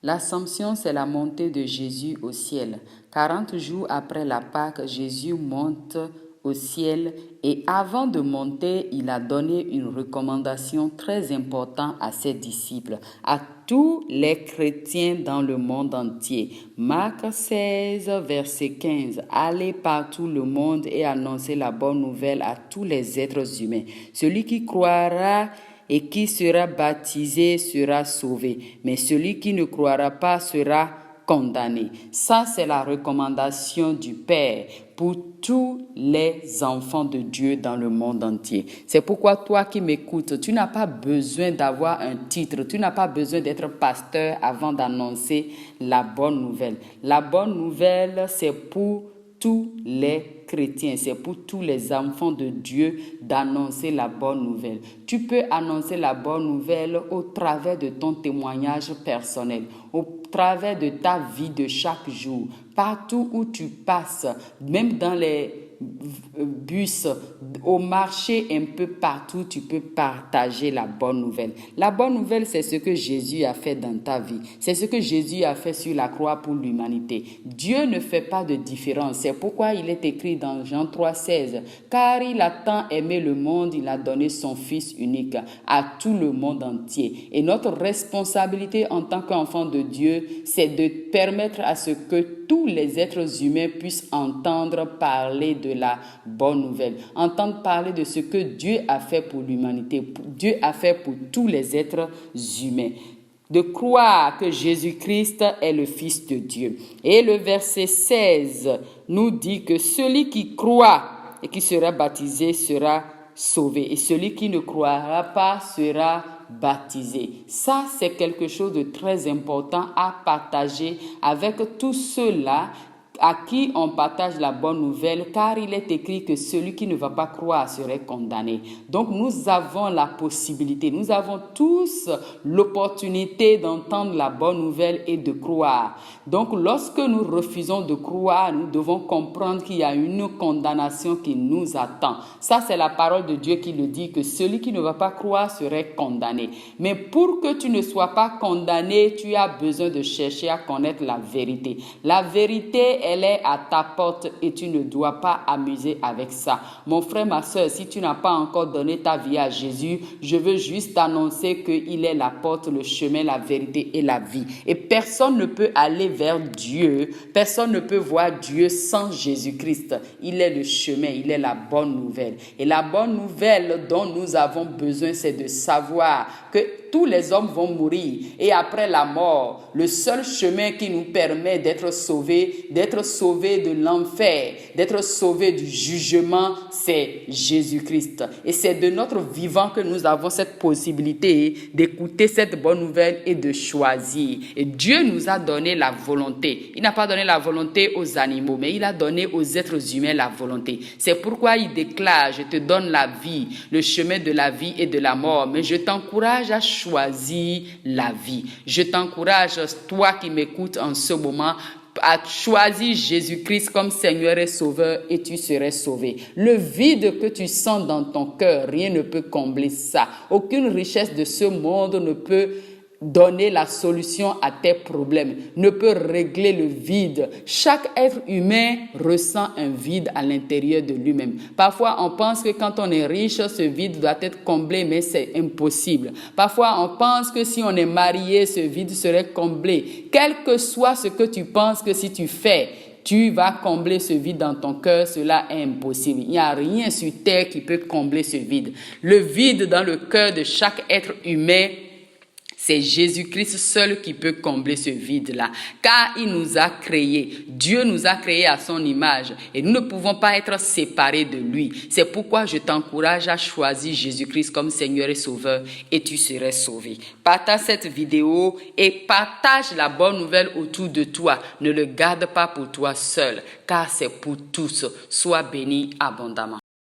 L'Assomption, c'est la montée de Jésus au ciel. 40 jours après la Pâque, Jésus monte au ciel et avant de monter, il a donné une recommandation très importante à ses disciples, à tous les chrétiens dans le monde entier. Marc 16, verset 15. Allez par tout le monde et annoncez la bonne nouvelle à tous les êtres humains. Celui qui croira et qui sera baptisé sera sauvé, mais celui qui ne croira pas sera condamné. Ça, c'est la recommandation du Père pour tous les enfants de Dieu dans le monde entier. C'est pourquoi toi qui m'écoutes, tu n'as pas besoin d'avoir un titre, tu n'as pas besoin d'être pasteur avant d'annoncer la bonne nouvelle. La bonne nouvelle, c'est pour tous les chrétiens, c'est pour tous les enfants de Dieu d'annoncer la bonne nouvelle. Tu peux annoncer la bonne nouvelle au travers de ton témoignage personnel, au travers de ta vie de chaque jour, partout où tu passes, même dans les bus, au marché, un peu partout, tu peux partager la bonne nouvelle. La bonne nouvelle, c'est ce que Jésus a fait dans ta vie. C'est ce que Jésus a fait sur la croix pour l'humanité. Dieu ne fait pas de différence. C'est pourquoi il est écrit dans Jean 3,16. Car il a tant aimé le monde, il a donné son Fils unique à tout le monde entier. Et notre responsabilité en tant qu'enfant de Dieu, c'est de permettre à ce que tous les êtres humains puissent entendre parler de la bonne nouvelle, entendre parler de ce que Dieu a fait pour l'humanité, Dieu a fait pour tous les êtres humains. De croire que Jésus-Christ est le Fils de Dieu. Et le verset 16 nous dit que celui qui croit et qui sera baptisé sera sauvé. Et celui qui ne croira pas sera baptisé. Ça, c'est quelque chose de très important à partager avec tous ceux-là à qui on partage la bonne nouvelle, car il est écrit que celui qui ne va pas croire serait condamné. Donc nous avons la possibilité, nous avons tous l'opportunité d'entendre la bonne nouvelle et de croire. Donc lorsque nous refusons de croire, nous devons comprendre qu'il y a une condamnation qui nous attend. Ça, c'est la parole de Dieu qui le dit, que celui qui ne va pas croire serait condamné. Mais pour que tu ne sois pas condamné, tu as besoin de chercher à connaître la vérité. La vérité, elle est à ta porte et tu ne dois pas amuser avec ça. Mon frère, ma soeur, si tu n'as pas encore donné ta vie à Jésus, je veux juste annoncer qu'il est la porte, le chemin, la vérité et la vie. Et personne ne peut aller vers Dieu, personne ne peut voir Dieu sans Jésus-Christ. Il est le chemin, il est la bonne nouvelle. Et la bonne nouvelle dont nous avons besoin, c'est de savoir que tous les hommes vont mourir et après la mort, le seul chemin qui nous permet d'être sauvés de l'enfer, d'être sauvés du jugement, c'est Jésus-Christ. Et c'est de notre vivant que nous avons cette possibilité d'écouter cette bonne nouvelle et de choisir. Et Dieu nous a donné la volonté. Il n'a pas donné la volonté aux animaux, mais il a donné aux êtres humains la volonté. C'est pourquoi il déclare, je te donne la vie, le chemin de la vie et de la mort, mais je t'encourage à choisir la vie. Je t'encourage, toi qui m'écoutes en ce moment, à choisir Jésus-Christ comme Seigneur et Sauveur et tu serais sauvé. Le vide que tu sens dans ton cœur, rien ne peut combler ça. Aucune richesse de ce monde ne peut donner la solution à tes problèmes, ne peut régler le vide. Chaque être humain ressent un vide à l'intérieur de lui-même. Parfois, on pense que quand on est riche, ce vide doit être comblé, mais c'est impossible. Parfois, on pense que si on est marié, ce vide serait comblé. Quel que soit ce que tu penses que si tu fais, tu vas combler ce vide dans ton cœur, cela est impossible. Il n'y a rien sur terre qui peut combler ce vide. Le vide dans le cœur de chaque être humain, c'est Jésus-Christ seul qui peut combler ce vide-là, car il nous a créés. Dieu nous a créés à son image et nous ne pouvons pas être séparés de lui. C'est pourquoi je t'encourage à choisir Jésus-Christ comme Seigneur et Sauveur et tu serais sauvé. Partage cette vidéo et partage la bonne nouvelle autour de toi. Ne le garde pas pour toi seul, car c'est pour tous. Sois béni abondamment.